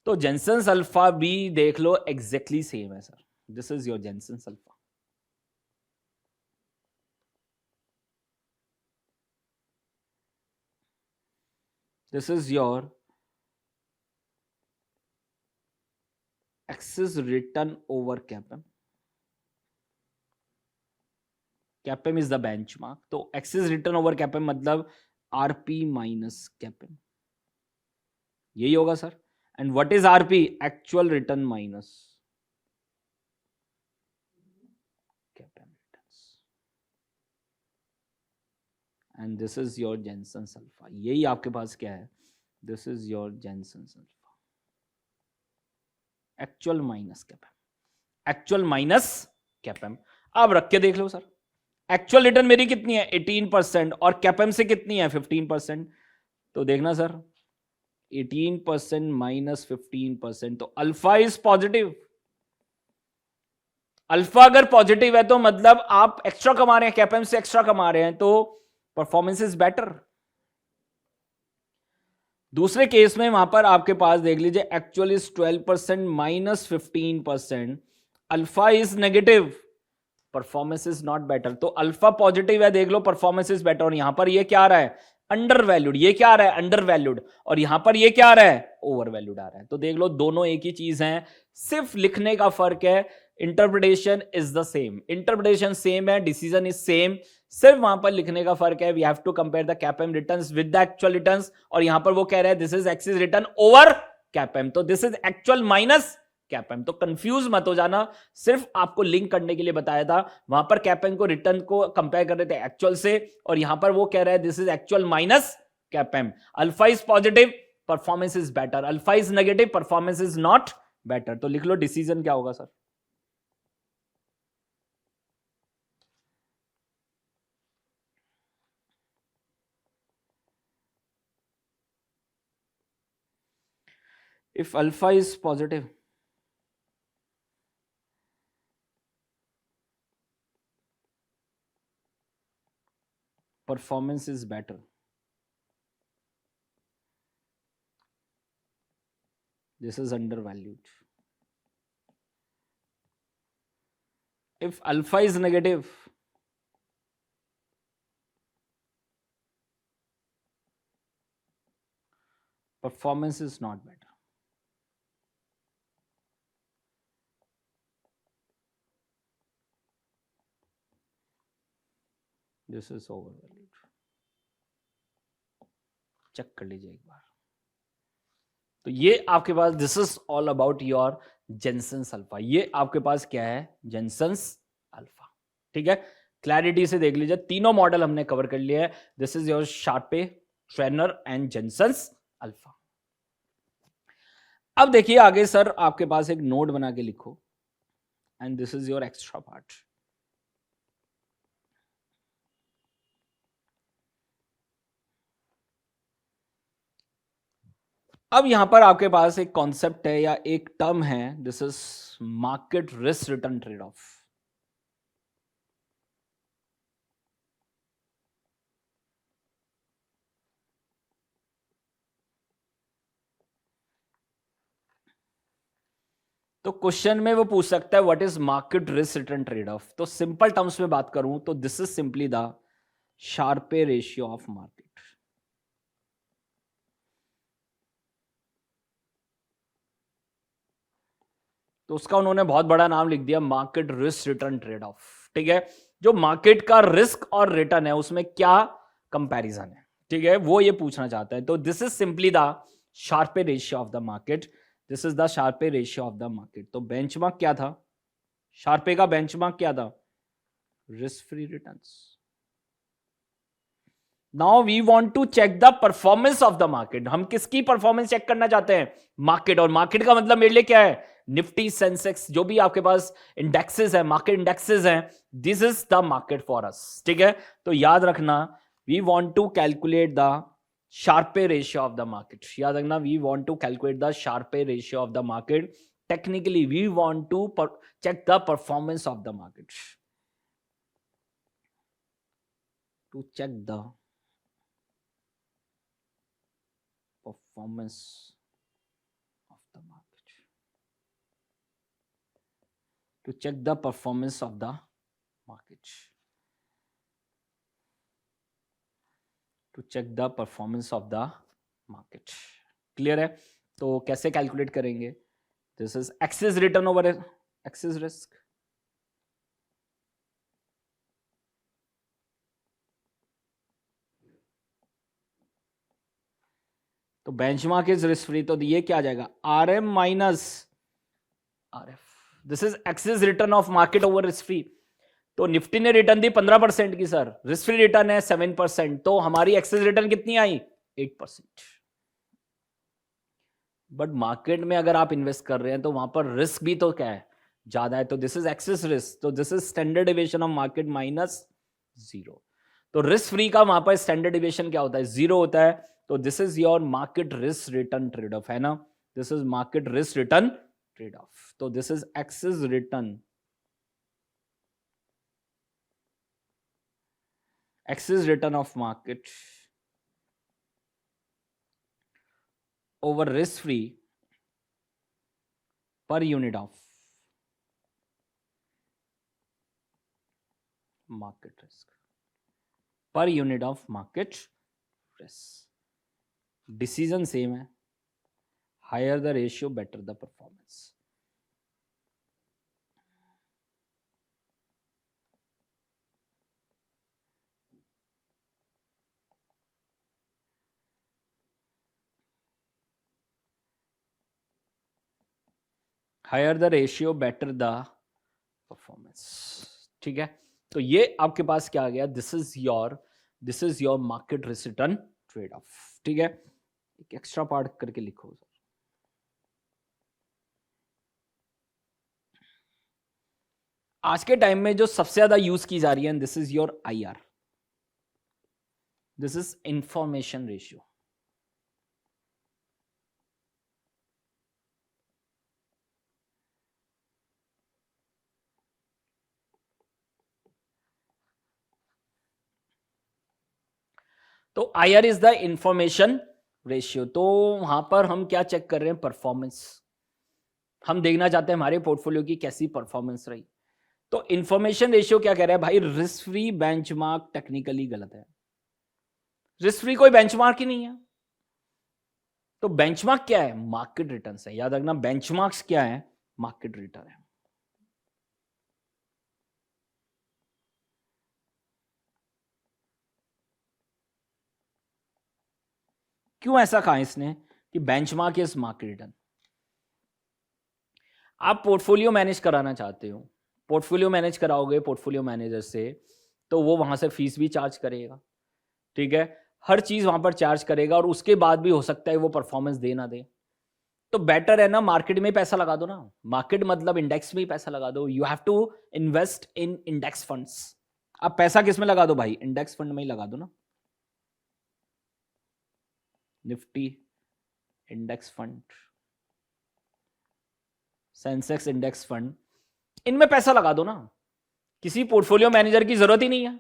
तो जेनसेंस अल्फा भी देख लो, एग्जैक्टली सेम है sir. This is your Jensen's alpha. This is your excess return over CAPM, CAPM is the benchmark, तो एक्सिस रिटर्न ओवर कैपेम मतलब आरपी माइनस कैपेम, यही होगा sir. And what is RP? Actual return minus CAPM returns, and this is your Jensen's alpha, यही आपके पास क्या है, this is your Jensen's alpha, actual minus CAPM, actual minus CAPM. अब रख के देख लो सर, एक्चुअल रिटर्न मेरी कितनी है 18% और कैपेम से कितनी है 15%, तो देखना सर 18% माइनस 15%, तो अल्फा इज पॉजिटिव। अल्फा अगर पॉजिटिव है तो मतलब आप एक्स्ट्रा कमा रहे हैं, कैपेम से एक्स्ट्रा कमा रहे हैं, तो परफॉर्मेंस इज बेटर। दूसरे केस में वहां पर आपके पास देख लीजिए actual is 12% minus 15%, alpha is negative, performance is not better. तो अल्फा पॉजिटिव है, देख लो परफॉर्मेंस इज बेटर, और यहां पर ये क्या आ रहा है अंडर वैल्यूड, ये क्या आ रहा है अंडर वैल्यूड, और यहां पर ये क्या आ रहा है ओवर वैल्यूड आ रहा है। तो देख लो दोनों एक ही चीज है, सिर्फ लिखने का फर्क है, interpretation is the same, interpretation same है, डिसीजन इज सेम, सिर्फ वहां पर लिखने का फर्क है। We have to compare the CAPM returns with the actual returns, और यहां पर वो कह रहे हैं this is excess return over CAPM, तो this is actual minus CAPM. तो कंफ्यूज मत हो जाना, सिर्फ आपको लिंक करने के लिए बताया था। वहां पर कैपेम को रिटर्न को कंपेयर कर रहे थे एक्चुअल से, और यहां पर वो कह रहा है this is actual minus CAPM. Alpha is positive, performance is better, alpha is negative, performance is not better. तो लिख लो डिसीजन क्या होगा sir, if alpha is positive, performance is better, this is undervalued. If alpha is negative, performance is not better. This is overvalued. Check कर लीजिए एक बार। तो ये आपके पास this is all about your Jensen's alpha, ये आपके पास क्या है जेनसेंस अल्फा, ठीक है। क्लैरिटी से देख लीजिए, तीनों मॉडल हमने कवर कर लिया है, this is your Sharpe, Treynor and Jensen's alpha. अब देखिए आगे सर, आपके पास एक नोट बना के लिखो, and this is your extra part. अब यहां पर आपके पास एक कॉन्सेप्ट है या एक टर्म है, this is market risk return trade off. तो क्वेश्चन में वो पूछ सकता है what is market risk return trade off, तो सिंपल टर्म्स में बात करूं तो this is simply the Sharpe ratio of market. तो उसका उन्होंने बहुत बड़ा नाम लिख दिया, market risk return trade off, ठीक है। जो मार्केट का रिस्क और रिटर्न है उसमें क्या कंपैरिजन है, ठीक है, वो ये पूछना चाहता है। तो this is simply the Sharpe ratio of the market, this is the Sharpe ratio of the market. तो बेंचमार्क क्या था, शार्पे का बेंचमार्क क्या था, risk free returns. Now we want to check the performance of the market, हम किसकी performance check करना चाहते हैं, मार्केट। और मार्केट का मतलब मेरे लिए क्या है, निफ्टी सेंसेक्स, जो भी आपके पास इंडेक्सेस है, मार्केट इंडेक्सेस हैं, this is the market for us, ठीक है। तो याद रखना, we want to calculate the Sharpe ratio of the market, याद रखना, we want to calculate the Sharpe ratio of the market. Technically we want to check the performance of the market, to check the performance of the market, to check the performance of the market, to check the performance of the market। Clear है। तो कैसे calculate करेंगे, this is excess return over excess risk. तो benchmark is risk free, तो ये क्या आ जाएगा, R M minus R F. This is excess return of market over risk free. तो निफ्टी ने रिटर्न दी 15% की सर, रिस्क फ्री रिटर्न है 7%, तो हमारी एक्सिस रिटर्न कितनी आई 8%. बट मार्केट में अगर आप इन्वेस्ट कर रहे हैं तो वहां पर रिस्क भी तो क्या है, ज्यादा है. तो दिस इज एक्सिस रिस्क, तो this is standard deviation of market minus 0. तो रिस्क फ्री का वहां पर स्टैंडर्ड डिविएशन क्या होता है, 0 होता है. तो this is your market risk return trade off, है ना. This is market risk return trade off. तो this is excess return, excess return of market over risk free per unit of market risk, per unit of market risk. Decision same है, higher the ratio better the performance. Higher the ratio better the performance. ठीक है, तो ये आपके पास क्या आ गया, this is your market risk return trade off. ठीक है, एक एक्स्ट्रा पार्ट करके लिखो. आज के टाइम में जो सबसे ज्यादा यूज की जा रही है, this is your IR, this is information ratio. तो IR is the information ratio. तो वहां पर हम क्या चेक कर रहे हैं, परफॉर्मेंस. हम देखना चाहते हैं हमारे पोर्टफोलियो की कैसी परफॉर्मेंस रही. तो इंफॉर्मेशन रेशियो क्या कह रहा है भाई, रिस्क फ्री बेंचमार्क टेक्निकली गलत है. रिस्क फ्री कोई बेंचमार्क ही नहीं है. तो बेंचमार्क क्या है, मार्केट रिटर्न है. याद रखना, बेंचमार्क्स क्या है, मार्केट रिटर्न है. क्यों ऐसा कहा इसने कि बेंचमार्क इज मार्केट रिटर्न. आप पोर्टफोलियो मैनेज कराना चाहते हो, पोर्टफोलियो मैनेज कराओगे पोर्टफोलियो मैनेजर से, तो वो वहां से फीस भी चार्ज करेगा. ठीक है, हर चीज वहां पर चार्ज करेगा, और उसके बाद भी हो सकता है वो परफॉर्मेंस दे ना दे. तो बेटर है ना, मार्केट में पैसा लगा दो ना. मार्केट मतलब इंडेक्स में ही पैसा लगा दो. You have to invest in index funds. आप पैसा किस में लगा दो भाई, इंडेक्स फंड में ही लगा दो ना. Nifty index fund, Sensex index fund, इनमें पैसा लगा दो ना. किसी पोर्टफोलियो मैनेजर की जरूरत ही नहीं है.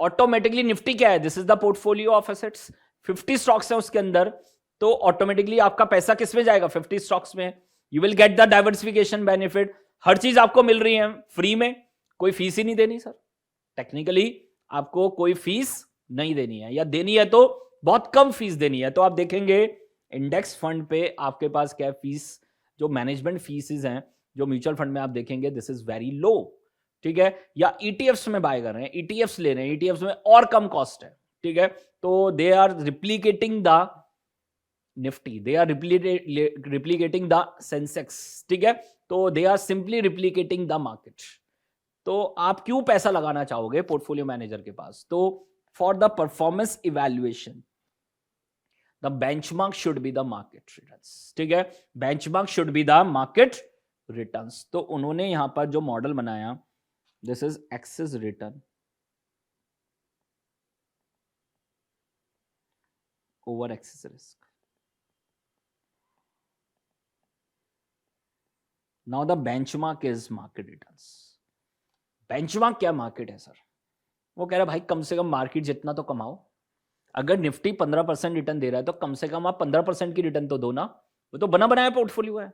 ऑटोमेटिकली निफ्टी क्या है, this is the portfolio of assets. 50 stocks हैं उसके अंदर, तो ऑटोमेटिकली आपका पैसा किस में जाएगा, 50 स्टॉक्स में. You will get the diversification benefit. हर चीज आपको मिल रही है फ्री में, कोई फीस ही नहीं देनी सर. टेक्निकली आपको कोई फीस नहीं देनी है, या देनी है तो बहुत कम फीस देनी है. तो आप देखेंगे इंडेक्स फंड पे आपके पास क्या फीस, जो मैनेजमेंट फीसेस हैं, जो म्यूचुअल फंड में आप देखेंगे दिस इज वेरी लो. ठीक है, या ईटीएफ्स में बाय कर रहे हैं, ईटीएफ्स ले रहे हैं, ईटीएफ्स में और कम कॉस्ट है. ठीक है, तो they are replicating the Nifty, they are replicating the Sensex. ठीक है, तो they are simply replicating the market. तो आप क्यों पैसा लगाना चाहोगे पोर्टफोलियो मैनेजर के पास. तो for the performance evaluation the benchmark should be the market returns. ठीक है, benchmark should be the market returns. तो उन्होंने यहां पर जो मॉडल बनाया, this is excess return over excess risk. Now the benchmark is market returns. Benchmark क्या market है सर, वो कह रहा है भाई कम से कम मार्केट जितना तो कमाओ. अगर निफ्टी 15% रिटर्न दे रहा है तो कम से कम आप 15% की रिटर्न तो दो ना. वो तो बना बनाया पोर्टफोलियो है.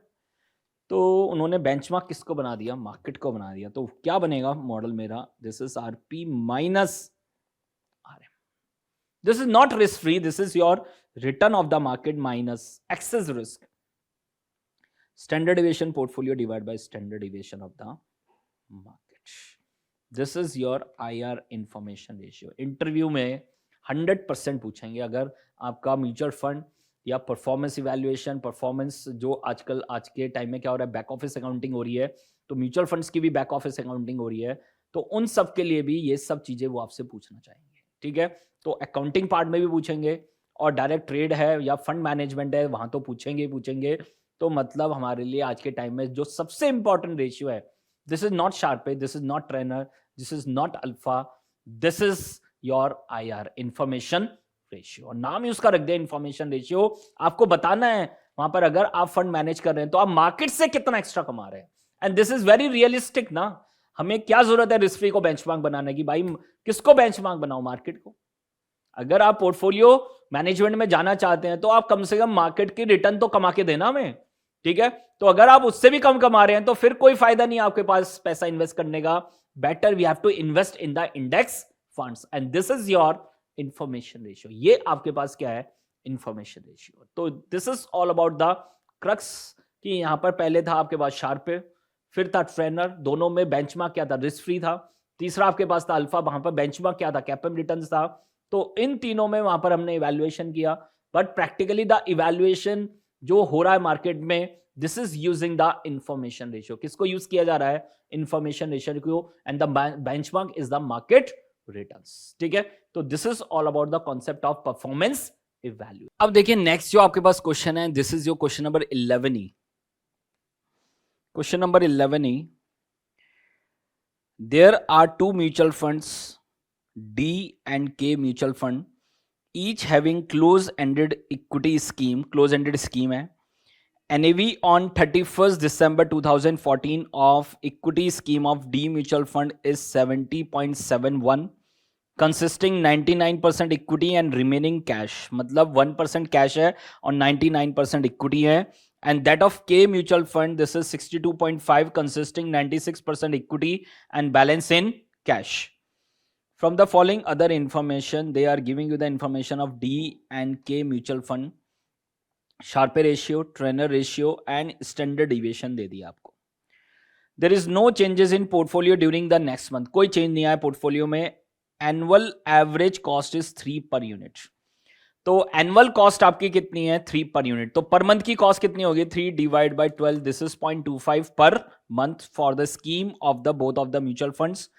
तो उन्होंने बेंचमार्क किसको बना दिया, मार्केट को बना दिया. तो क्या बनेगा मॉडल मेरा, this is RP minus RM. This is not risk free, this is your return of the market minus excess risk. Standard deviation portfolio divided by standard deviation of the market. This is your IR information ratio. Interview में 100% पूछेंगे अगर आपका mutual fund या performance evaluation, performance जो आजकल आज के time में क्या हो रहा है, बैक ऑफिस अकाउंटिंग हो रही है, तो म्यूचुअल फंड्स की भी बैक ऑफिस अकाउंटिंग हो रही है, तो उन सब के लिए भी ये सब चीज़ें वो आपसे पूछना चाहेंगे, ठीक है? तो अकाउंटिंग पार्ट में भी पूछेंगे और डायरेक्ट ट्रेड है या फंड मैनेजमेंट है, वहाँ तो पूछेंगे ही पूछेंगे। तो मतलब हमारे लिए आज के टाइम में जो सबसे इंपॉर्टेंट रेशियो है, this is not Sharpe, this is not trainer, this is not alpha, this is your IR information ratio. और नाम ही उसका रख दिया इंफॉर्मेशन रेशियो। आपको बताना है वहां पर अगर आप फंड मैनेज कर रहे हैं तो आप मार्केट से कितना एक्स्ट्रा कमा रहे हैं। And this is very realistic ना। हमें क्या जरूरत है रिस्क फ्री को बेंचमार्क बनाने की? भाई किसको बेंचमार्क बनाओ? मार्केट को। अगर आप पोर्टफोलियो मैनेजमेंट में जाना चाहते हैं तो आप कम से कम मार्केट की रिटर्न तो कमा के देना हमें, ठीक है? तो अगर आप उससे भी कम कमा रहे हैं तो फिर कोई फायदा नहीं आपके पास पैसा इन्वेस्ट करने का। Better we have to invest in the index funds and this is your information ratio. ये आपके पास क्या है? Information ratio. तो this is all about the crux कि यहां पर पहले था आपके पास शार्प, फिर था ट्रेनर, दोनों में बेंचमार्क क्या था? रिस्क फ्री था। तीसरा आपके पास था अल्फा, वहां पर बेंचमार्क क्या था? कैपम रिटर्न्स था। तो इन तीनों में वहां पर हमने इवैल्यूएशन किया, बट प्रैक्टिकली द इवैल्यूएशन जो हो रहा है मार्केट में, this is using the information ratio. किसको यूज किया जा रहा है? इंफॉर्मेशन रेशियो को। And the benchmark is the market returns, ठीक है? तो this is all about the concept of performance इवैल्यू। अब देखिए नेक्स्ट जो आपके पास क्वेश्चन है, this is your question number 11E। Question number 11E, there are two mutual funds, D and K mutual fund, each having close-ended equity scheme, close-ended scheme है। NAV on 31st December 2014 of equity scheme of D mutual fund is 70.71, consisting 99% equity and remaining cash, मतलब 1% cash है और 99% equity है। And that of K mutual fund, this is 62.5, consisting 96% equity and balance in cash. From the following other information, they are giving you the information of D and K mutual fund, Sharpe ratio, Trener ratio and standard deviation दे दिया आपको। There is no changes in portfolio during the next month, कोई change नहीं आया portfolio में। Annual average cost is 3 per unit. तो annual cost आपकी कितनी है? 3 पर यूनिट। तो पर मंथ की कॉस्ट कितनी होगी? 3 divide by 12, this is 0.25 per month for the scheme of the both of the mutual funds.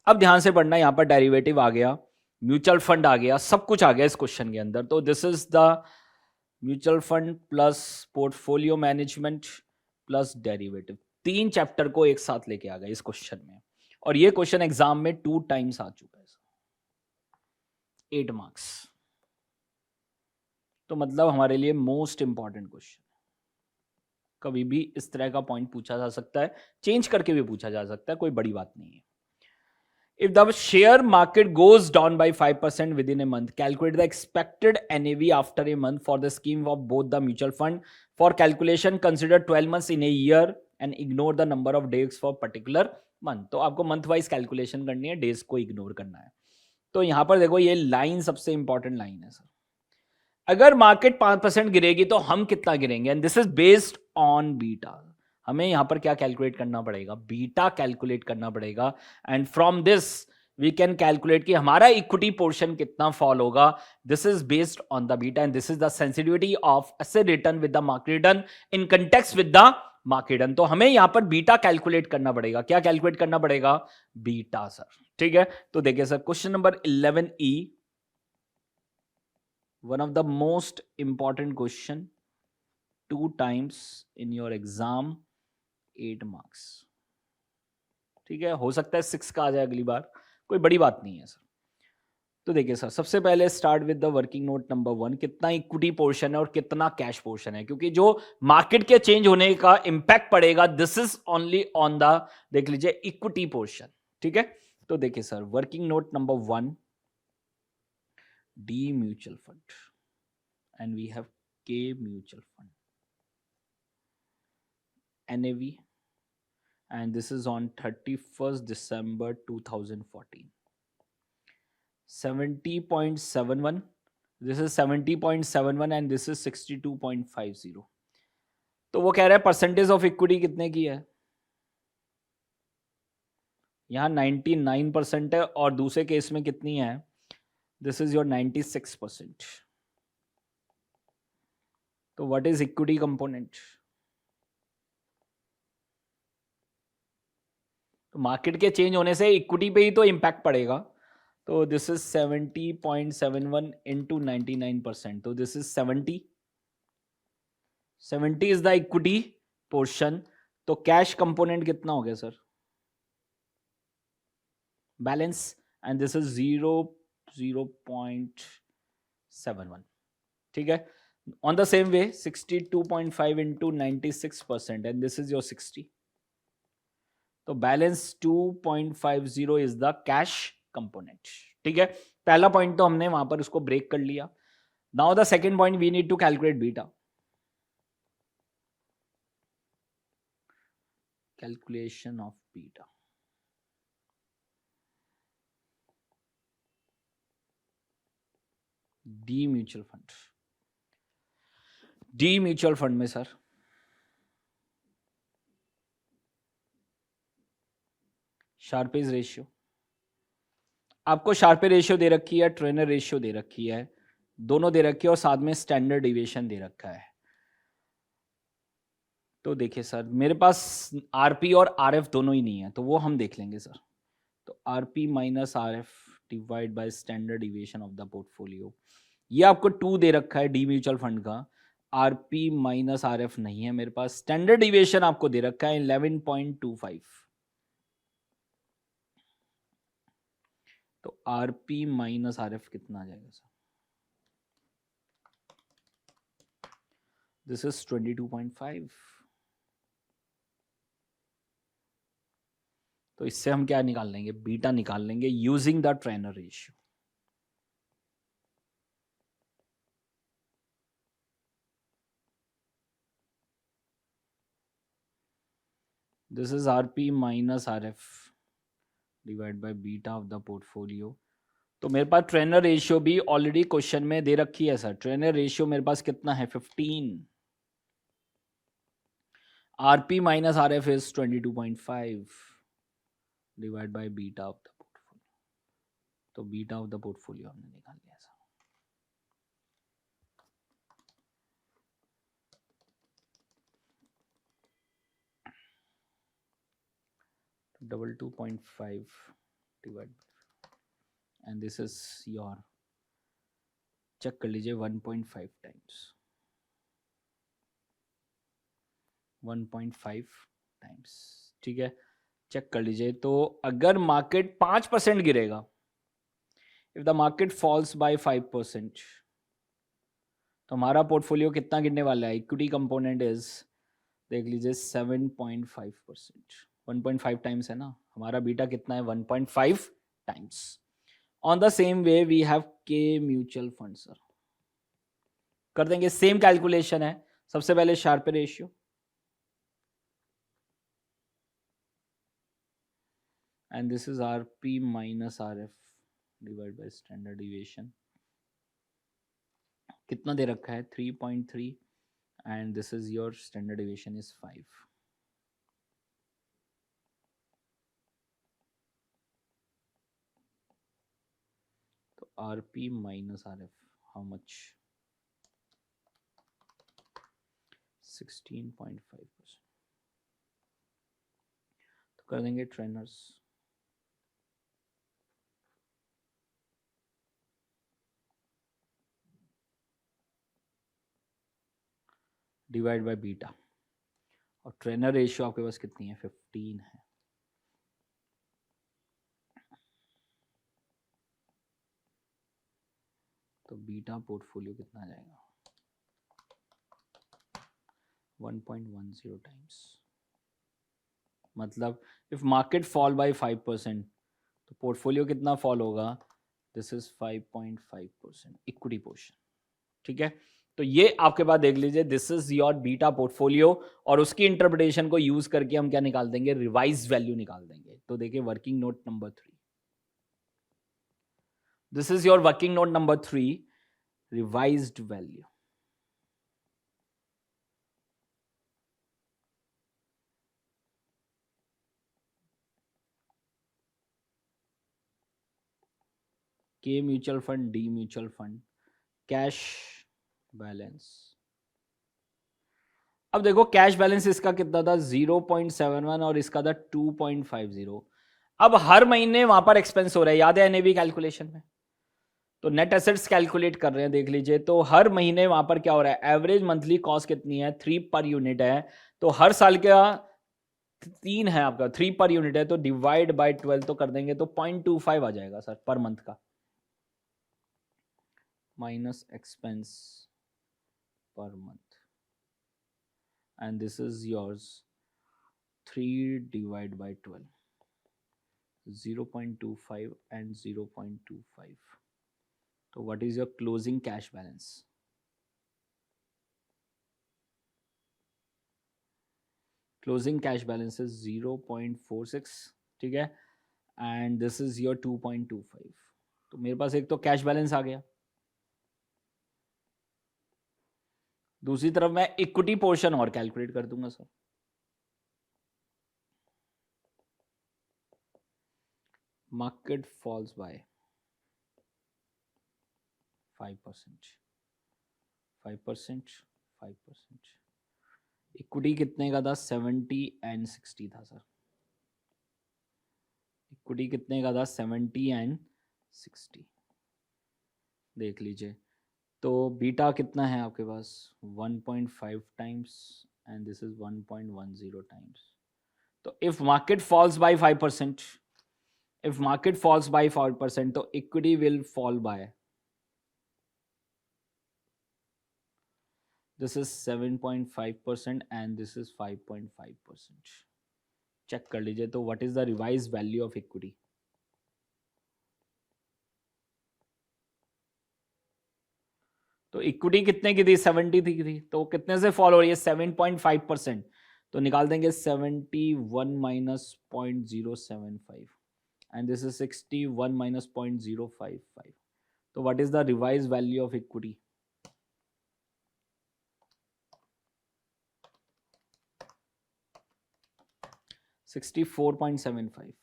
अब ध्यान से पढ़ना, यहां पर डेरिवेटिव आ गया, म्यूचुअल फंड आ गया, सब कुछ आ गया इस क्वेश्चन के अंदर। तो this is the mutual fund plus portfolio management plus derivative, 3 chapter को एक साथ लेके आ गए इस क्वेश्चन में। और ये क्वेश्चन एग्जाम में 2 टाइम्स आ चुका है, 8 मार्क्स। तो मतलब हमारे लिए मोस्ट इंपॉर्टेंट क्वेश्चन। कभी भी इस तरह का पॉइंट पूछा जा सकता है, चेंज करके भी पूछा जा सकता है, कोई बड़ी बात नहीं है। If the share market goes down by 5% within a month, calculate the expected NAV after a month for the scheme of both the mutual fund. For calculation, consider 12 months in a year and ignore the number of days for particular month. तो आपको month wise calculation करनी है, days को ignore करना है। तो यहां पर देखो ये लाइन सबसे इंपॉर्टेंट लाइन है सर। अगर मार्केट 5% गिरेगी तो हम कितना गिरेंगे? And this is based on beta. हमें यहां पर क्या कैलकुलेट करना पड़ेगा? बीटा कैलकुलेट करना पड़ेगा। And from this we can calculate कि हमारा इक्विटी पोर्शन कितना फॉल होगा। This is based on the beta and this is the sensitivity of asset return with the market return in context with the market return. तो हमें यहां पर beta calculate करना पड़ेगा। क्या कैलकुलेट करना पड़ेगा? बीटा सर, ठीक है? तो देखिए sir, question number 11E, one of the most important question, 2 times in your exam, 8 marks, ठीक है? हो सकता है 6 का आ जाए अगली बार, कोई बड़ी बात नहीं है सर। तो देखिए सर, सबसे पहले start with the working note number 1, कितना इक्विटी पोर्शन है और कितना कैश पोर्शन है, क्योंकि जो मार्केट के चेंज होने का इंपैक्ट पड़ेगा this is only on the, देख लीजिए, इक्विटी पोर्शन, ठीक है? तो देखिए sir, working note number 1, D mutual fund and we have K mutual fund, NAV, and this is on 31st December 2014, 70.71, this is 70.71 and this is 62.50। तो वो कह रहा है परसेंटेज ऑफ इक्विटी कितने की है, यहां 99% है और दूसरे केस में कितनी है, दिस इज योर 96%. तो व्हाट इज इक्विटी कंपोनेंट, तो मार्केट के चेंज होने से इक्विटी पे ही तो इंपैक्ट पड़ेगा. तो दिस इज 70.71 इंटू 99%, तो this is 70 is the equity portion. तो कैश कंपोनेंट कितना हो गया sir, balance, and this is 0.71. ठीक है. On the same way 62.5 into 96% and this is your 60. तो balance 2.50 is the cash component. ठीक है, पहला पॉइंट तो हमने वहां पर उसको ब्रेक कर लिया. Now the second point, we need to calculate beta. Calculation of beta. D mutual fund, D mutual fund में सर शार्पेज रेशियो, आपको शार्पे रेशियो दे रखी है, ट्रेनर रेशियो दे रखी है, दोनों दे रखी है और साथ में स्टैंडर्ड डिविएशन दे रखा है. तो देखिए सर, मेरे पास आरपी और आरएफ दोनों ही नहीं है, तो वो हम देख लेंगे सर. तो RP minus RF divide by standard deviation of the portfolio. ये आपको 2 दे रखा है डी म्यूचुअल फंड का. आरपी माइनस आरएफ नहीं है मेरे पास. स्टैंडर्ड डिविएशन आपको दे रखा है 11.25. तो आरपी माइनस आरएफ कितना आ जाएगा सर, दिस इज 22.5. तो इससे हम क्या निकाल लेंगे, बीटा निकाल लेंगे using the Treynor ratio. This is RP minus RF divide by beta of the portfolio. तो मेरे पास ट्रेनर रेशियो भी ऑलरेडी क्वेश्चन में दे रखी है सर. ट्रेनर रेशियो मेरे पास कितना है, 15. RP minus RF is 22.5 divide by beta of the portfolio. तो बीटा ऑफ द पोर्टफोलियो हमने निकाल लिया सर. तो 22.5 divide and this is your, check कर लीजिए 1.5 टाइम्स, 1.5 टाइम्स. ठीक है, चेक कर लीजिए. तो अगर मार्केट 5% गिरेगा, if the market falls by 5%, तो हमारा पोर्टफोलियो कितना गिरने वाला है, इक्विटी कंपोनेंट इज, देख लीजिए 7.5%. 1.5 टाइम्स है ना, हमारा बीटा कितना है, 1.5 times. On the same way we have के म्यूचुअल फंड सर. कर देंगे, सेम कैलकुलेशन है. सबसे पहले sharp ratio, and this is RP minus RF divided by standard deviation. कितना दे रखा है, 3.3 and this is your standard deviation is 5. तो RP minus RF how much, 16.5%. तो कर देंगे ट्रेनर्स, डिवाइड बाय बीटा, और ट्रेनर रेशियो आपके पास कितनी है, 15 है. तो बीटा पोर्टफोलियो कितना आ जाएगा, 1.10 टाइम्स. मतलब इफ मार्केट फॉल बाय 5%, तो पोर्टफोलियो कितना फॉल होगा, दिस इज 5.5% इक्विटी पोर्शन. ठीक है, तो ये आपके पास देख लीजिए, this is your beta portfolio, और उसकी इंटरप्रिटेशन को यूज करके हम क्या निकाल देंगे, रिवाइज वैल्यू निकाल देंगे. तो देखिए working note number 3, this is your working note number 3, revised value. के mutual fund, D mutual fund, cash balance. अब देखो कैश बैलेंस इसका कितना था 0.71 और इसका था 2.50। अब हर महीने वहां पर एक्सपेंस हो रहा है, याद है एनएवी कैलकुलेशन में। तो नेट एसेट्स कैलकुलेट कर रहे हैं, देख लीजिए। तो हर महीने वहां पर क्या हो रहा है, एवरेज मंथली कॉस्ट कितनी है 3 पर यूनिट है। तो हर साल का 3 है आपका, 3 पर यूनिट है, तो डिवाइड बाय 12 तो कर देंगे तो 0.25 आ जाएगा सर पर मंथ का, minus expense per month, and this is yours 3 divide by 12, 0.25 and 0.25। तो what is your closing cash balance? Closing cash balance is 0.46, ठीक है, एंड दिस इज योर 2.25। तो मेरे पास एक तो कैश बैलेंस आ गया, दूसरी तरफ मैं इक्विटी पोर्शन और कैलकुलेट कर दूंगा sir. Market falls by 5%, 5%, 5%। Equity कितने का था 70 एंड 60 था सर। इक्विटी कितने का था 70 एंड 60, देख लीजिए। तो बीटा कितना है आपके पास 1.5 times and this is 1.10 times. तो if market falls by 5%, if market falls by 5%, तो equity will fall by, this is 7.5% and this is 5.5%। Check कर लीजिए। तो what is the revised value of equity? तो इक्विटी कितने की थी 70 थी, तो कितने से फॉल हो रही है 7.5%। तो निकाल देंगे 71 minus 0.075 and this is 61 minus 0.055। तो what is the revise value of equity? $64.75।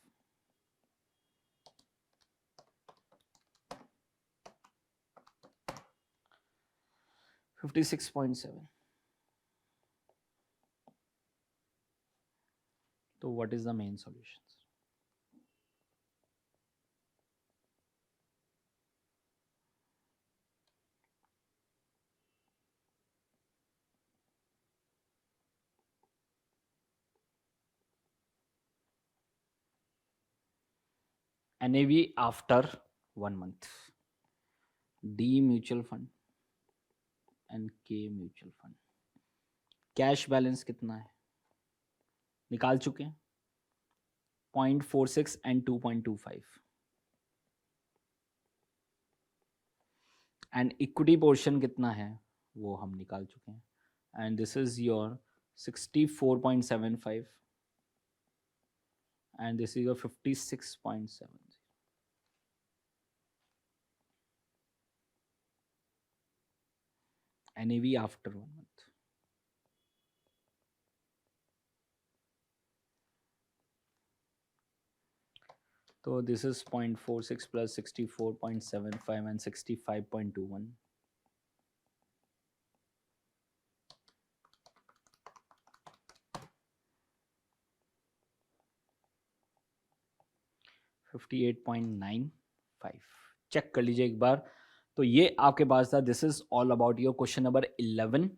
56.7। तो what is the main solution? NAV after 1 month, D mutual fund and K mutual fund. Cash balance कितना है निकाल चुके हैं 0.46 एंड 2.25, एंड इक्विटी पोर्शन कितना है वो हम निकाल चुके हैं, and this is your 64.75 and this is your 56.7। NAV after 1 month। तो this is 0.46 plus 64.75 and 65.21। $58.95। Check कर लीजिए एक बार। तो ये आपके पास था, this is all about your question number 11।